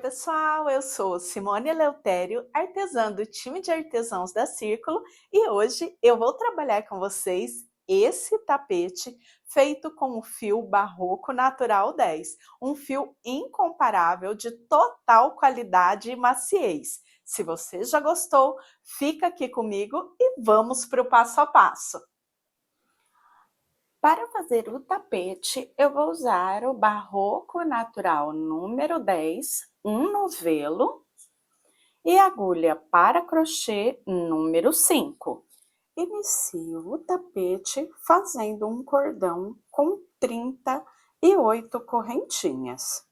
pessoal, eu sou Simone Eleutério, artesã do time de artesãos da Círculo, e hoje eu vou trabalhar com vocês esse tapete feito com o fio Barroco Natural 10, um fio incomparável de total qualidade e maciez. Se você já gostou, fica aqui comigo e vamos para o passo a passo. Para fazer o tapete, eu vou usar o Barroco Natural número 10, um novelo, e agulha para crochê número 5. Inicio o tapete fazendo um cordão com 38 correntinhas.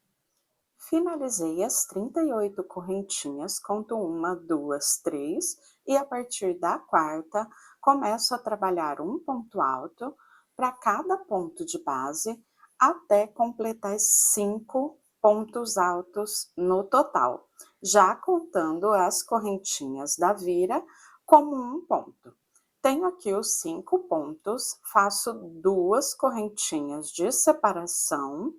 Finalizei as 38 correntinhas, conto 1, 2, 3 e a partir da quarta começo a trabalhar um ponto alto para cada ponto de base até completar 5 pontos altos no total, já contando as correntinhas da vira como um ponto. Tenho aqui os 5 pontos, faço 2 correntinhas de separação,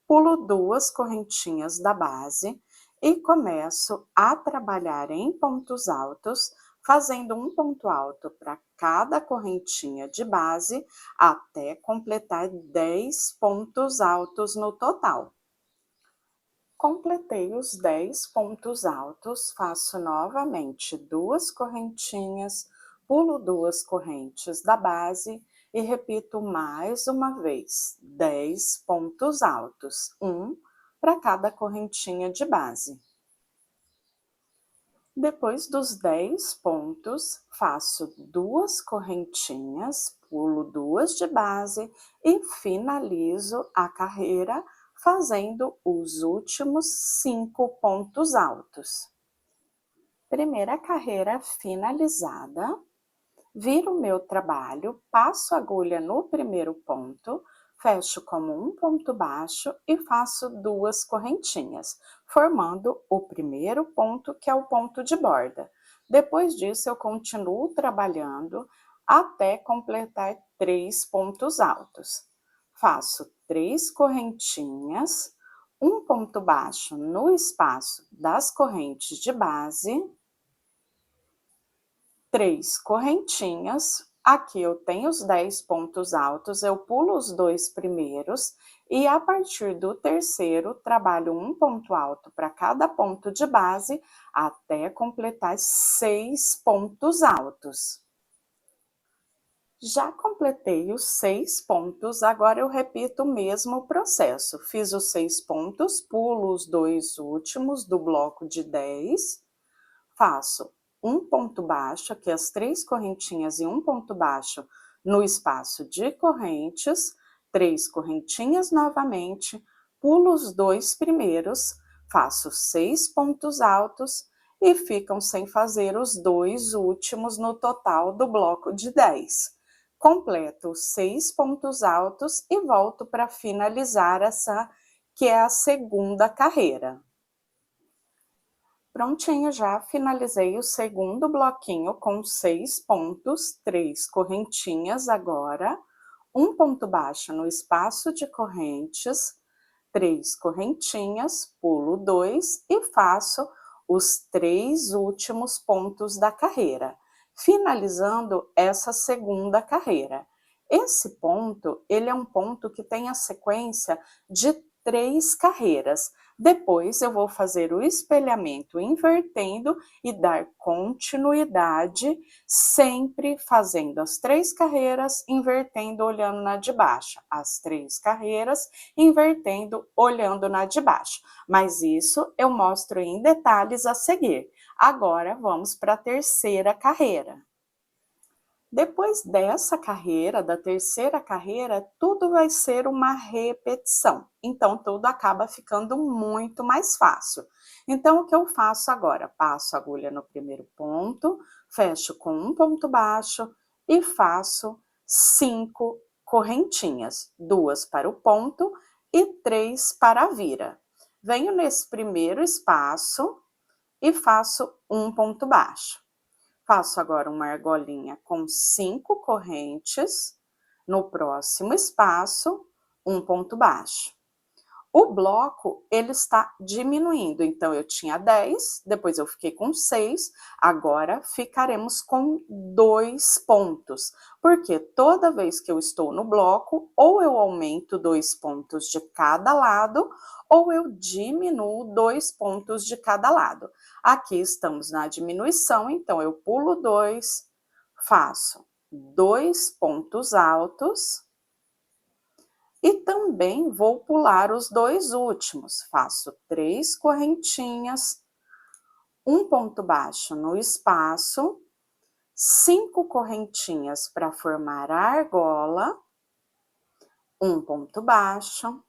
pulo 2 correntinhas da base e começo a trabalhar em pontos altos, fazendo um ponto alto para cada correntinha de base até completar 10 pontos altos no total. Completei os 10 pontos altos, faço novamente 2 correntinhas, pulo 2 correntes da base e repito mais uma vez 10 pontos altos, um para cada correntinha de base. Depois dos 10 pontos, faço 2 correntinhas, pulo 2 de base e finalizo a carreira fazendo os últimos 5 pontos altos. Primeira carreira finalizada, viro o meu trabalho, passo a agulha no primeiro ponto, fecho como um ponto baixo e faço 2 correntinhas, formando o primeiro ponto, que é o ponto de borda. Depois disso, eu continuo trabalhando até completar 3 pontos altos. Faço 3 correntinhas, um ponto baixo no espaço das correntes de base, 3 correntinhas, aqui eu tenho os 10 pontos altos, eu pulo os 2 primeiros e a partir do terceiro trabalho um ponto alto para cada ponto de base até completar 6 pontos altos. Já completei os 6 pontos, agora eu repito o mesmo processo. Fiz os 6 pontos, pulo os 2 últimos do bloco de 10, faço um ponto baixo, aqui as 3 correntinhas e um ponto baixo no espaço de correntes, 3 correntinhas novamente, pulo os 2 primeiros, faço 6 pontos altos e ficam sem fazer os 2 últimos no total do bloco de 10. Completo os 6 pontos altos e volto para finalizar essa, que é a segunda carreira. Prontinho, já finalizei o segundo bloquinho com 6 pontos, 3 correntinhas agora, um ponto baixo no espaço de correntes, 3 correntinhas, pulo 2 e faço os 3 últimos pontos da carreira, finalizando essa segunda carreira. Esse ponto, ele é um ponto que tem a sequência de 3 carreiras. Depois eu vou fazer o espelhamento invertendo e dar continuidade, sempre fazendo as 3 carreiras, invertendo, olhando na de baixo. As 3 carreiras, invertendo, olhando na de baixo. Mas isso eu mostro em detalhes a seguir. Agora vamos para a terceira carreira. Depois dessa carreira, da terceira carreira, tudo vai ser uma repetição. Então, tudo acaba ficando muito mais fácil. Então, o que eu faço agora? Passo a agulha no primeiro ponto, fecho com um ponto baixo e faço 5 correntinhas. 2 para o ponto e 3 para a vira. Venho nesse primeiro espaço e faço um ponto baixo. Faço agora uma argolinha com 5 correntes, no próximo espaço, um ponto baixo. O bloco, ele está diminuindo, então eu tinha 10, depois eu fiquei com 6, agora ficaremos com 2 pontos, porque toda vez que eu estou no bloco, ou eu aumento 2 pontos de cada lado, ou eu diminuo 2 pontos de cada lado. Aqui estamos na diminuição, então eu pulo 2, faço 2 pontos altos, e também vou pular os 2 últimos, faço 3 correntinhas, um ponto baixo no espaço, 5 correntinhas para formar a argola, um ponto baixo,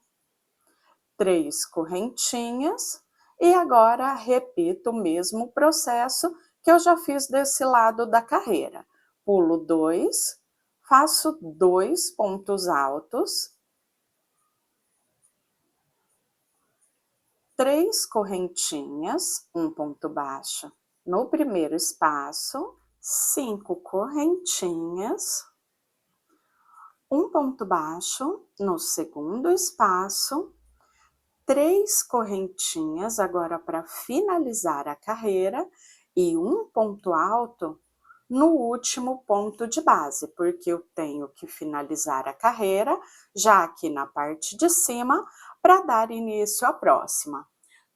3 correntinhas, e agora repito o mesmo processo que eu já fiz desse lado da carreira. Pulo 2, faço 2 pontos altos, 3 correntinhas, um ponto baixo no primeiro espaço, 5 correntinhas, um ponto baixo no segundo espaço, 3 correntinhas agora para finalizar a carreira e um ponto alto no último ponto de base, porque eu tenho que finalizar a carreira já aqui na parte de cima para dar início à próxima.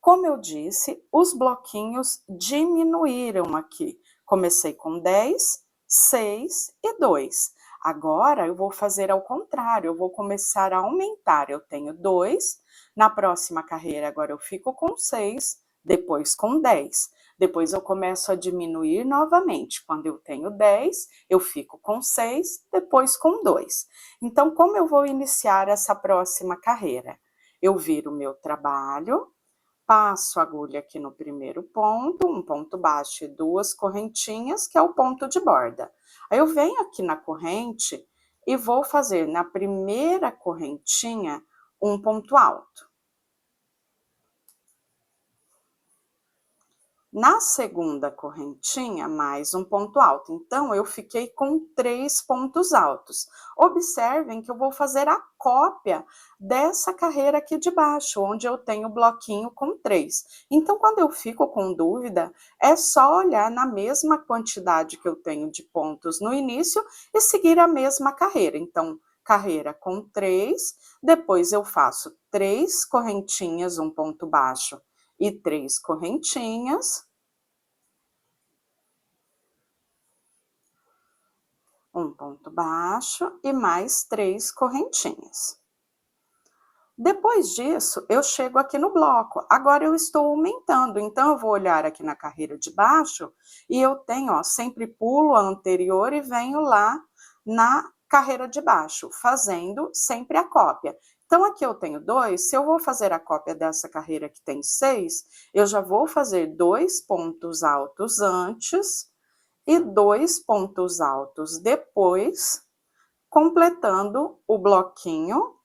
Como eu disse, os bloquinhos diminuíram aqui. Comecei com 10, 6 e 2. Agora eu vou fazer ao contrário, eu vou começar a aumentar. Eu tenho 2, na próxima carreira agora eu fico com 6, depois com 10. Depois eu começo a diminuir novamente. Quando eu tenho 10, eu fico com 6, depois com 2. Então, como eu vou iniciar essa próxima carreira? Eu viro o meu trabalho, passo a agulha aqui no primeiro ponto, um ponto baixo e 2 correntinhas, que é o ponto de borda. Aí eu venho aqui na corrente e vou fazer na primeira correntinha um ponto alto. Na segunda correntinha, mais um ponto alto. Então, eu fiquei com 3 pontos altos. Observem que eu vou fazer a cópia dessa carreira aqui de baixo, onde eu tenho o bloquinho com 3. Então, quando eu fico com dúvida, é só olhar na mesma quantidade que eu tenho de pontos no início e seguir a mesma carreira. Então, carreira com 3, depois eu faço 3 correntinhas, um ponto baixo e 3 correntinhas, um ponto baixo e mais 3 correntinhas. Depois disso, eu chego aqui no bloco. Agora eu estou aumentando, então eu vou olhar aqui na carreira de baixo e eu tenho, ó, sempre pulo a anterior e venho lá na carreira de baixo, fazendo sempre a cópia. Então, aqui eu tenho 2, se eu vou fazer a cópia dessa carreira que tem 6, eu já vou fazer 2 pontos altos antes e 2 pontos altos depois, completando o bloquinho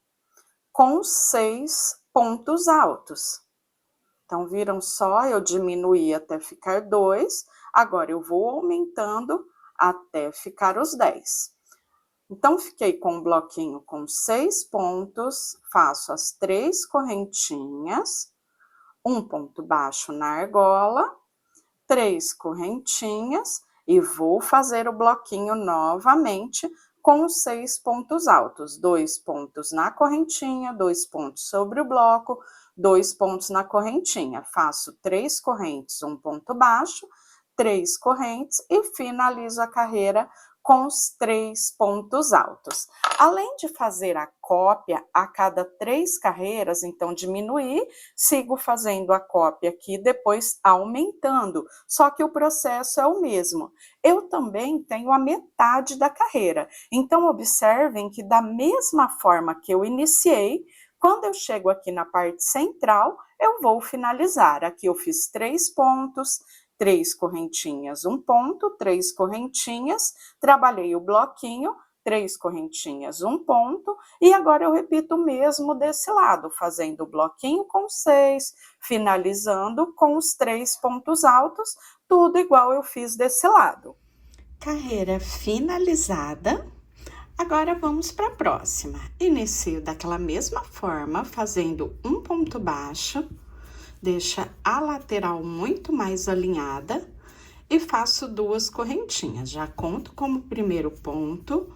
com 6 pontos altos. Então, viram só? Eu diminuí até ficar 2, agora eu vou aumentando até ficar os 10. Então, fiquei com o bloquinho com 6 pontos, faço as 3 correntinhas, um ponto baixo na argola, 3 correntinhas e vou fazer o bloquinho novamente com os 6 pontos altos, 2 pontos na correntinha, 2 pontos sobre o bloco, 2 pontos na correntinha. Faço 3 correntes, um ponto baixo, 3 correntes e finalizo a carreira com os 3 pontos altos. Além de fazer a cópia a cada 3 carreiras, então diminuir, sigo fazendo a cópia aqui, depois aumentando, só que o processo é o mesmo. Eu também tenho a metade da carreira, então observem que da mesma forma que eu iniciei, quando eu chego aqui na parte central, eu vou finalizar. Aqui eu fiz 3 pontos, 3 correntinhas, um ponto, 3 correntinhas, trabalhei o bloquinho, 3 correntinhas, um ponto, e agora eu repito o mesmo desse lado, fazendo o bloquinho com 6, finalizando com os 3 pontos altos, tudo igual eu fiz desse lado. Carreira finalizada. Agora vamos para a próxima. Inicio daquela mesma forma, fazendo um ponto baixo, deixa a lateral muito mais alinhada e faço 2 correntinhas. Já conto como primeiro ponto,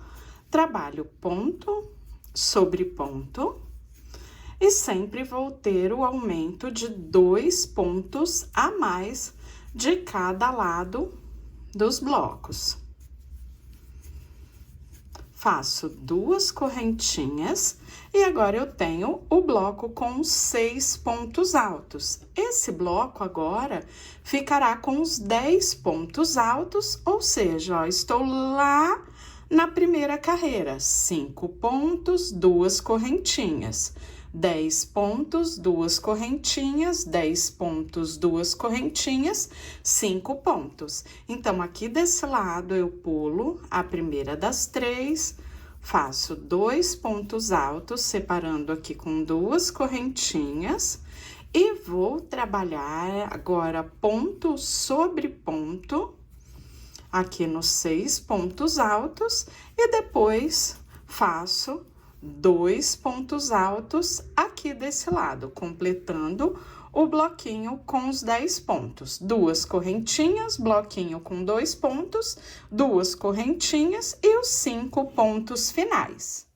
trabalho ponto sobre ponto e sempre vou ter o aumento de 2 pontos a mais de cada lado dos blocos. Faço 2 correntinhas e agora eu tenho o bloco com 6 pontos altos. Esse bloco agora ficará com os 10 pontos altos, ou seja, ó, estou lá na primeira carreira, 5 pontos, 2 correntinhas. 10 pontos, 2 correntinhas, 10 pontos, 2 correntinhas, 5 pontos. Então, aqui desse lado, eu pulo a primeira das 3, faço 2 pontos altos, separando aqui com 2 correntinhas, e vou trabalhar agora ponto sobre ponto, aqui nos 6 pontos altos, e depois faço 2 pontos altos aqui desse lado, completando o bloquinho com os 10 pontos. 2 correntinhas, bloquinho com 2 pontos, 2 correntinhas e os 5 pontos finais.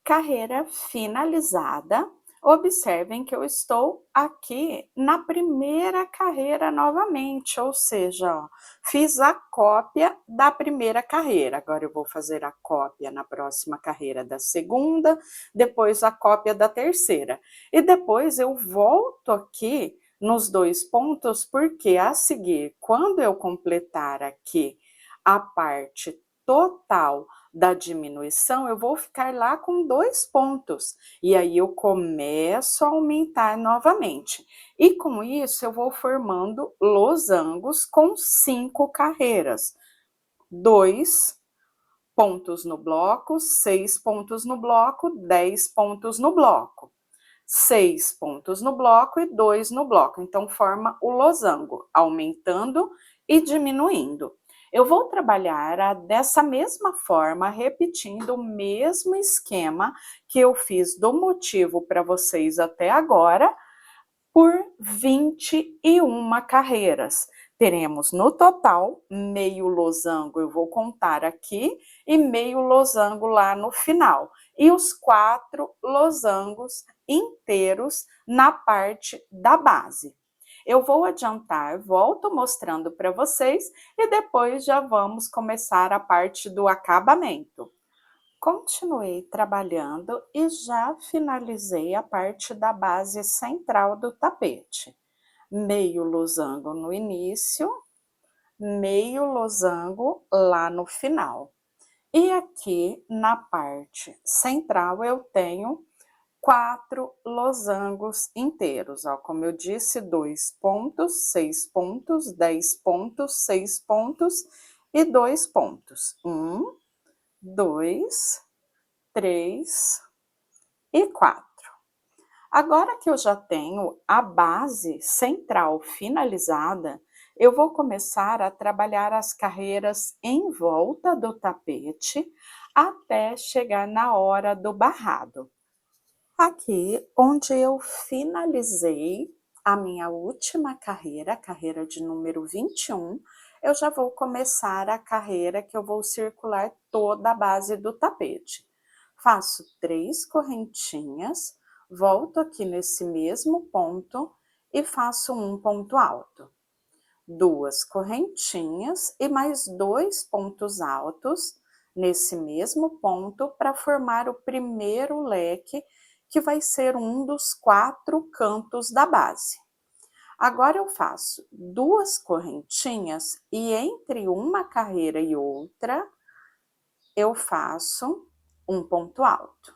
Carreira finalizada. Observem que eu estou aqui na primeira carreira novamente, ou seja, ó, fiz a cópia da primeira carreira. Agora eu vou fazer a cópia na próxima carreira da segunda, depois a cópia da terceira. E depois eu volto aqui nos 2 pontos, porque a seguir, quando eu completar aqui a parte total da diminuição, eu vou ficar lá com 2 pontos. E aí, eu começo a aumentar novamente. E com isso, eu vou formando losangos com 5 carreiras. 2 pontos no bloco, 6 pontos no bloco, 10 pontos no bloco. 6 pontos no bloco e 2 no bloco. Então, forma o losango, aumentando e diminuindo. Eu vou trabalhar dessa mesma forma, repetindo o mesmo esquema que eu fiz do motivo para vocês até agora, por 21 carreiras. Teremos no total meio losango, eu vou contar aqui, e meio losango lá no final. E os 4 losangos inteiros na parte da base. Eu vou adiantar, volto mostrando para vocês e depois já vamos começar a parte do acabamento. Continuei trabalhando e já finalizei a parte da base central do tapete. Meio losango no início, meio losango lá no final. E aqui na parte central eu tenho 4 losangos inteiros, ó, como eu disse, 2 pontos, 6 pontos, 10 pontos, 6 pontos e 2 pontos. 1, 2, 3 e 4. Agora que eu já tenho a base central finalizada, eu vou começar a trabalhar as carreiras em volta do tapete até chegar na hora do barrado. Aqui, onde eu finalizei a minha última carreira, a carreira de número 21, eu já vou começar a carreira que eu vou circular toda a base do tapete. Faço 3 correntinhas, volto aqui nesse mesmo ponto e faço um ponto alto. 2 correntinhas e mais 2 pontos altos nesse mesmo ponto para formar o primeiro leque, que vai ser um dos 4 cantos da base. Agora eu faço 2 correntinhas e entre uma carreira e outra, eu faço um ponto alto.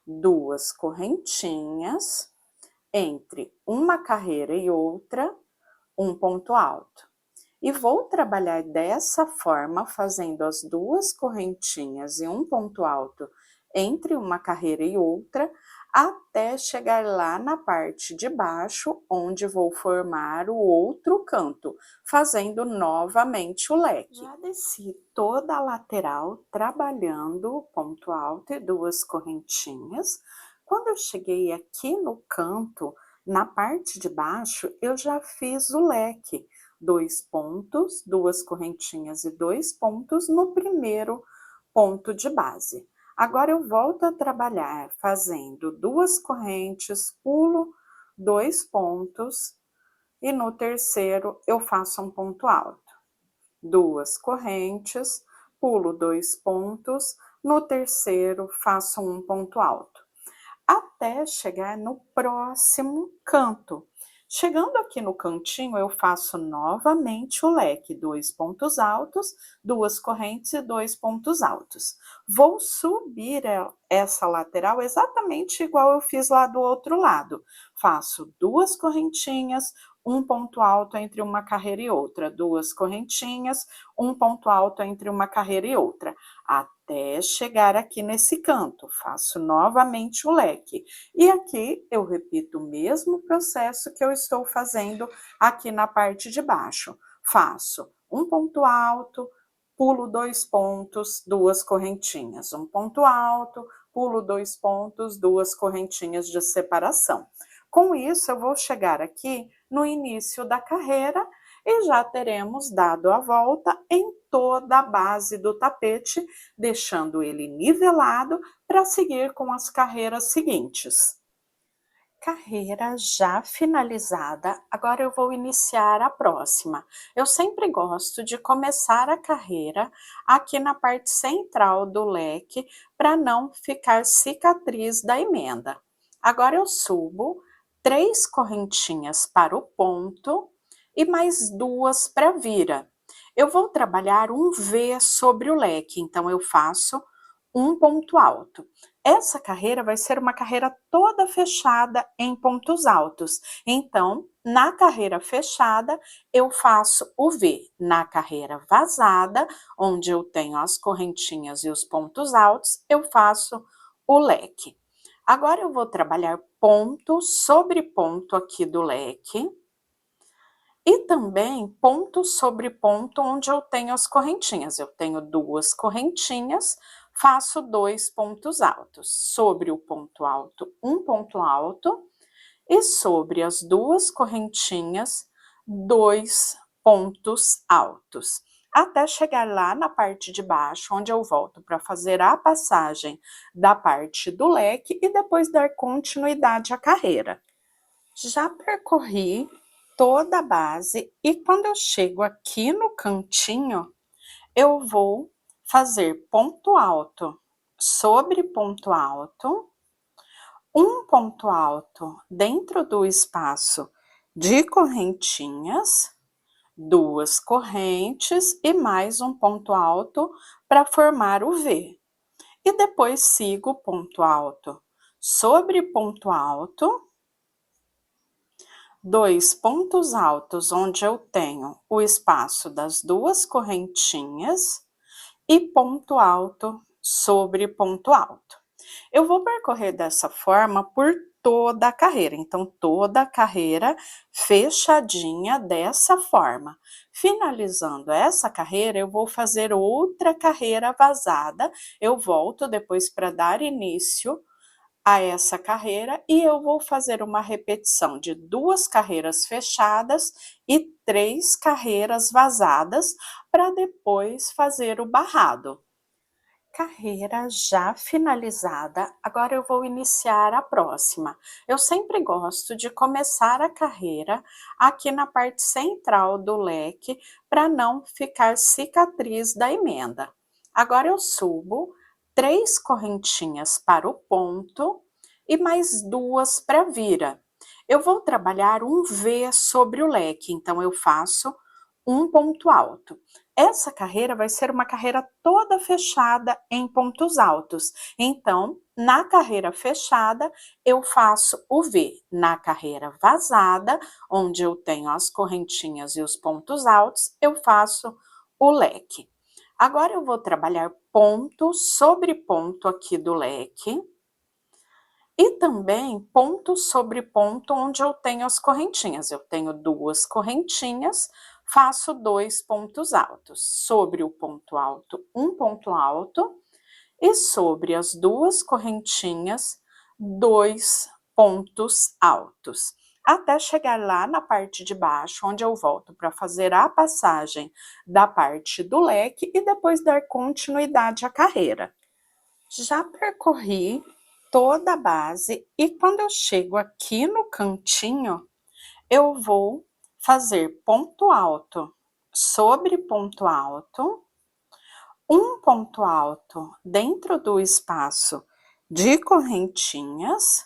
2 correntinhas, entre uma carreira e outra, um ponto alto. E vou trabalhar dessa forma, fazendo as 2 correntinhas e um ponto alto entre uma carreira e outra, até chegar lá na parte de baixo, onde vou formar o outro canto, fazendo novamente o leque. Já desci toda a lateral, trabalhando ponto alto e 2 correntinhas. Quando eu cheguei aqui no canto, na parte de baixo, eu já fiz o leque, 2 pontos, 2 correntinhas e 2 pontos no primeiro ponto de base. Agora eu volto a trabalhar fazendo 2 correntes, pulo 2 pontos e no terceiro eu faço um ponto alto. 2 correntes, pulo 2 pontos, no terceiro faço um ponto alto, até chegar no próximo canto. Chegando aqui no cantinho, eu faço novamente o leque, 2 pontos altos, 2 correntes e 2 pontos altos. Vou subir essa lateral exatamente igual eu fiz lá do outro lado. Faço 2 correntinhas, um ponto alto entre uma carreira e outra, 2 correntinhas, um ponto alto entre uma carreira e outra, até chegar aqui nesse canto. Faço novamente o leque. E aqui eu repito o mesmo processo que eu estou fazendo aqui na parte de baixo. Faço um ponto alto, pulo 2 pontos, 2 correntinhas, um ponto alto, pulo 2 pontos, 2 correntinhas de separação. Com isso, eu vou chegar aqui no início da carreira e já teremos dado a volta em toda a base do tapete, deixando ele nivelado para seguir com as carreiras seguintes. Carreira já finalizada, agora eu vou iniciar a próxima. Eu sempre gosto de começar a carreira aqui na parte central do leque, para não ficar cicatriz da emenda. Agora eu subo 3 correntinhas para o ponto e mais 2 para a vira. Eu vou trabalhar um V sobre o leque, então eu faço um ponto alto. Essa carreira vai ser uma carreira toda fechada em pontos altos. Então, na carreira fechada, eu faço o V. Na carreira vazada, onde eu tenho as correntinhas e os pontos altos, eu faço o leque. Agora eu vou trabalhar ponto sobre ponto aqui do leque. E também ponto sobre ponto onde eu tenho as correntinhas. Eu tenho 2 correntinhas, faço 2 pontos altos. Sobre o ponto alto, um ponto alto. E sobre as 2 correntinhas, 2 pontos altos. Até chegar lá na parte de baixo, onde eu volto para fazer a passagem da parte do leque e depois dar continuidade à carreira. Já percorri toda a base e quando eu chego aqui no cantinho, eu vou fazer ponto alto sobre ponto alto, um ponto alto dentro do espaço de correntinhas, 2 correntes e mais um ponto alto para formar o V. E depois sigo ponto alto sobre ponto alto, 2 pontos altos onde eu tenho o espaço das 2 correntinhas e ponto alto sobre ponto alto. Eu vou percorrer dessa forma por toda a carreira, então toda a carreira fechadinha dessa forma. Finalizando essa carreira, eu vou fazer outra carreira vazada, eu volto depois para dar início a essa carreira e eu vou fazer uma repetição de 2 carreiras fechadas e 3 carreiras vazadas para depois fazer o barrado. Carreira já finalizada, agora eu vou iniciar a próxima. Eu sempre gosto de começar a carreira aqui na parte central do leque para não ficar cicatriz da emenda. Agora eu subo 3 correntinhas para o ponto e mais 2 para a vira. Eu vou trabalhar um V sobre o leque, então eu faço um ponto alto. Essa carreira vai ser uma carreira toda fechada em pontos altos. Então, na carreira fechada, eu faço o V. Na carreira vazada, onde eu tenho as correntinhas e os pontos altos, eu faço o leque. Agora eu vou trabalhar ponto sobre ponto aqui do leque, e também ponto sobre ponto onde eu tenho as correntinhas. Eu tenho 2 correntinhas, faço 2 pontos altos. Sobre o ponto alto, um ponto alto, e sobre as 2 correntinhas, 2 pontos altos. Até chegar lá na parte de baixo, onde eu volto para fazer a passagem da parte do leque e depois dar continuidade à carreira. Já percorri toda a base e quando eu chego aqui no cantinho, eu vou fazer ponto alto sobre ponto alto, um ponto alto dentro do espaço de correntinhas,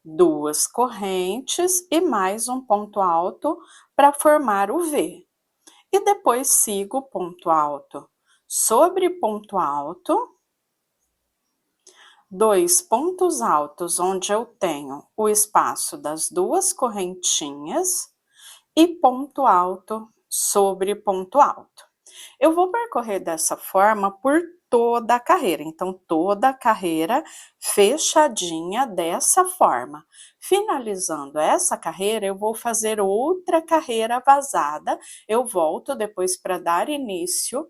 2 correntes e mais um ponto alto para formar o V. E depois sigo ponto alto sobre ponto alto, 2 pontos altos onde eu tenho o espaço das 2 correntinhas e ponto alto sobre ponto alto. Eu vou percorrer dessa forma por toda a carreira, então toda a carreira fechadinha dessa forma. Finalizando essa carreira, eu vou fazer outra carreira vazada, eu volto depois para dar início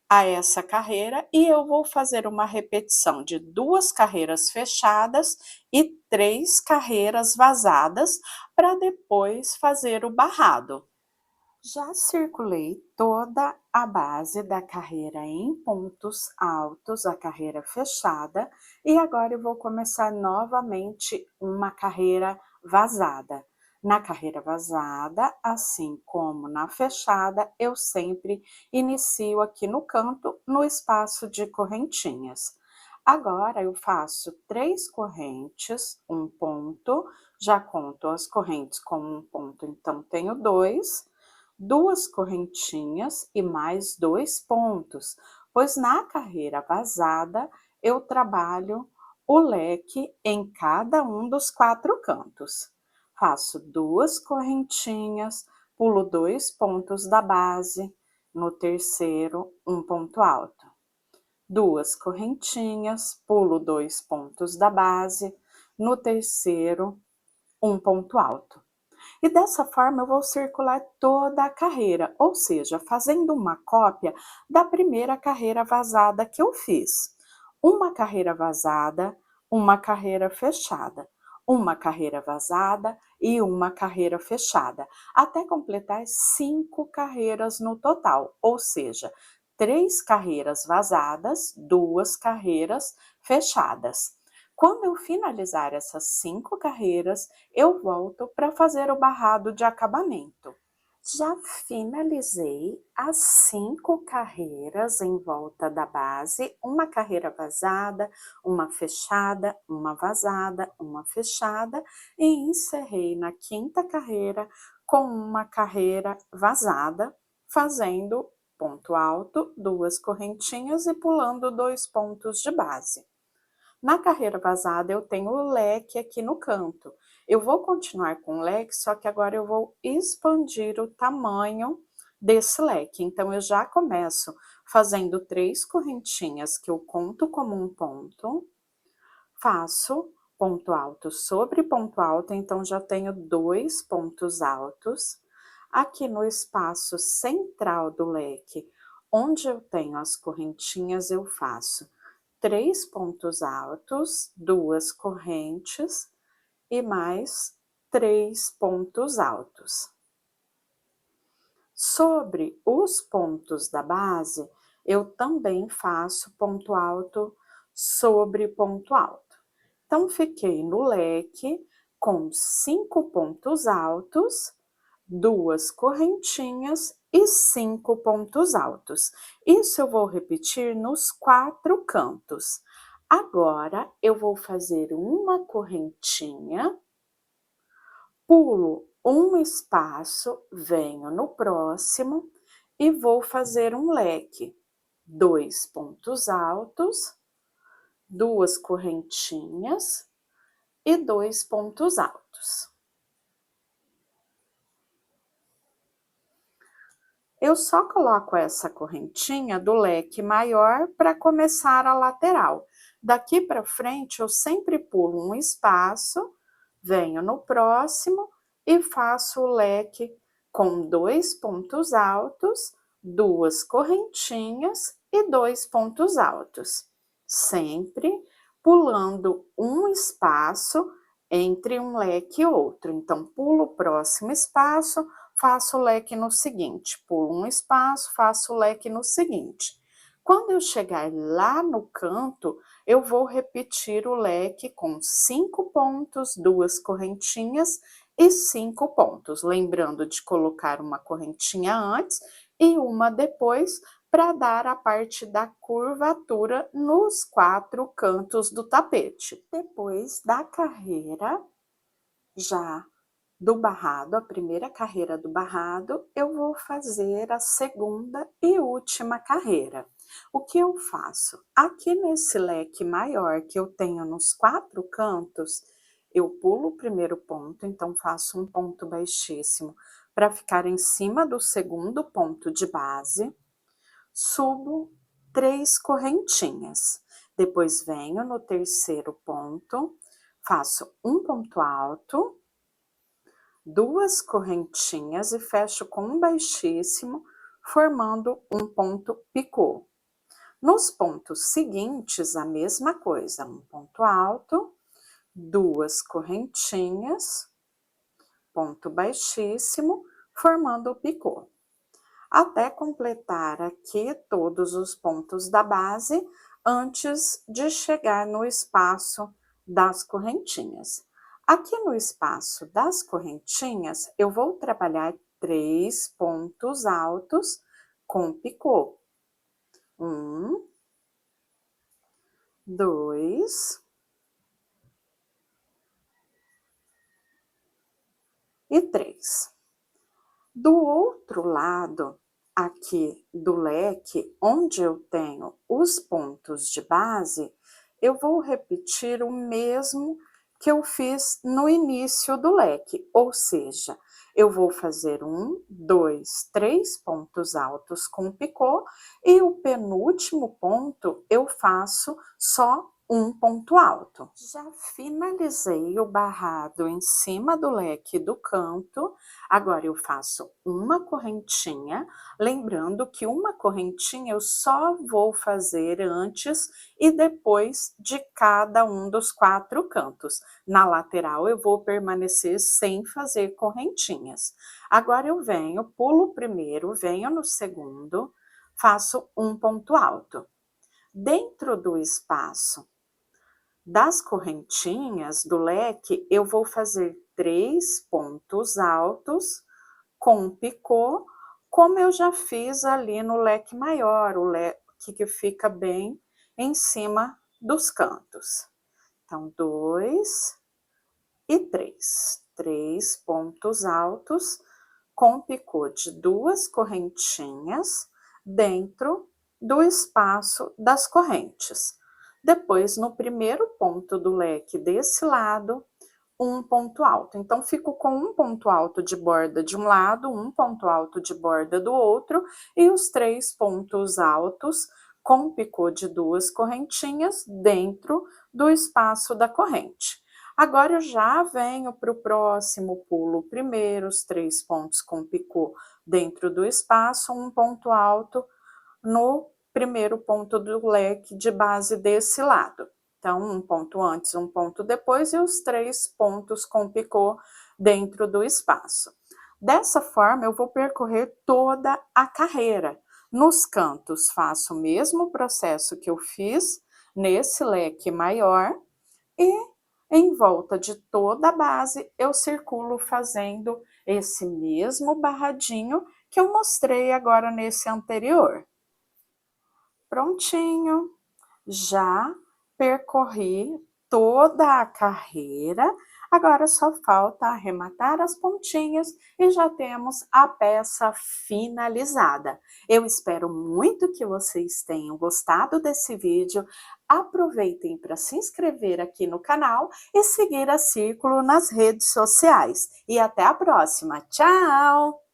a essa carreira e eu vou fazer uma repetição de 2 carreiras fechadas e 3 carreiras vazadas para depois fazer o barrado. Já circulei toda a base da carreira em pontos altos, a carreira fechada, e agora eu vou começar novamente uma carreira vazada. Na carreira vazada, assim como na fechada, eu sempre inicio aqui no canto, no espaço de correntinhas. Agora eu faço 3 correntes, um ponto, já conto as correntes como um ponto, então tenho 2, 2 correntinhas e mais 2 pontos, pois na carreira vazada eu trabalho o leque em cada um dos 4 cantos. Faço 2 correntinhas, pulo 2 pontos da base, no terceiro um ponto alto. 2 correntinhas, pulo 2 pontos da base, no terceiro um ponto alto. E dessa forma eu vou circular toda a carreira, ou seja, fazendo uma cópia da primeira carreira vazada que eu fiz. Uma carreira vazada, uma carreira fechada, uma carreira vazada e uma carreira fechada, até completar 5 carreiras no total, ou seja, 3 carreiras vazadas, 2 carreiras fechadas. Quando eu finalizar essas 5 carreiras, eu volto para fazer o barrado de acabamento. Já finalizei as 5 carreiras em volta da base, uma carreira vazada, uma fechada, uma vazada, uma fechada, e encerrei na 5ª carreira com uma carreira vazada, fazendo ponto alto, 2 correntinhas e pulando 2 pontos de base. Na carreira vazada eu tenho o leque aqui no canto. Eu vou continuar com o leque, só que agora eu vou expandir o tamanho desse leque. Então eu já começo fazendo 3 correntinhas que eu conto como um ponto, faço ponto alto sobre ponto alto, então já tenho 2 pontos altos. Aqui no espaço central do leque, onde eu tenho as correntinhas, eu faço 3 pontos altos, 2 correntes e mais 3 pontos altos. Sobre os pontos da base, eu também faço ponto alto sobre ponto alto. Então, fiquei no leque com 5 pontos altos, 2 correntinhas e 5 pontos altos. Isso eu vou repetir nos 4 cantos. Agora, eu vou fazer uma correntinha, pulo um espaço, venho no próximo e vou fazer um leque. 2 pontos altos, 2 correntinhas e 2 pontos altos. Eu só coloco essa correntinha do leque maior para começar a lateral. Daqui para frente, eu sempre pulo um espaço, venho no próximo e faço o leque com 2 pontos altos, 2 correntinhas e 2 pontos altos. Sempre pulando um espaço entre um leque e outro. Então, pulo o próximo espaço, faço o leque no seguinte, pulo um espaço, faço o leque no seguinte. Quando eu chegar lá no canto, eu vou repetir o leque com 5 pontos, 2 correntinhas e 5 pontos, lembrando de colocar uma correntinha antes e uma depois, para dar a parte da curvatura nos 4 cantos do tapete. Depois da carreira, já do barrado, a primeira carreira do barrado, eu vou fazer a segunda e última carreira. O que eu faço? Aqui nesse leque maior que eu tenho nos 4 cantos, eu pulo o primeiro ponto, então faço um ponto baixíssimo para ficar em cima do segundo ponto de base, subo 3 correntinhas. Depois venho no terceiro ponto, faço um ponto alto, 2 correntinhas e fecho com um baixíssimo, formando um ponto picô. Nos pontos seguintes, a mesma coisa, um ponto alto, 2 correntinhas, ponto baixíssimo, formando o picô. Até completar aqui todos os pontos da base antes de chegar no espaço das correntinhas. Aqui no espaço das correntinhas, eu vou trabalhar 3 pontos altos com picô. 1, 2 e 3. Do outro lado, aqui do leque, onde eu tenho os pontos de base, eu vou repetir o mesmo que eu fiz no início do leque, ou seja, eu vou fazer 1, 2, 3 pontos altos com picô e o penúltimo ponto eu faço só um ponto alto. Já finalizei o barrado em cima do leque do canto. Agora eu faço uma correntinha, lembrando que uma correntinha eu só vou fazer antes e depois de cada um dos 4 cantos. Na lateral eu vou permanecer sem fazer correntinhas. Agora eu venho, pulo o primeiro, venho no segundo, faço um ponto alto. Dentro do espaço das correntinhas do leque, eu vou fazer 3 pontos altos com picô, como eu já fiz ali no leque maior, o leque que fica bem em cima dos cantos. Então, 2 e 3. 3 pontos altos com picô de 2 correntinhas dentro do espaço das correntes. Depois, no primeiro ponto do leque desse lado, um ponto alto. Então, fico com um ponto alto de borda de um lado, um ponto alto de borda do outro, e os 3 pontos altos com picô de 2 correntinhas dentro do espaço da corrente. Agora, eu já venho para o próximo pulo primeiro, os 3 pontos com picô dentro do espaço, um ponto alto no primeiro ponto do leque de base desse lado. Então, um ponto antes, um ponto depois e os 3 pontos com picô dentro do espaço. Dessa forma, eu vou percorrer toda a carreira. Nos cantos, faço o mesmo processo que eu fiz nesse leque maior e em volta de toda a base eu circulo fazendo esse mesmo barradinho que eu mostrei agora nesse anterior. Prontinho, já percorri toda a carreira, agora só falta arrematar as pontinhas e já temos a peça finalizada. Eu espero muito que vocês tenham gostado desse vídeo. Aproveitem para se inscrever aqui no canal e seguir a Círculo nas redes sociais. E até a próxima. Tchau!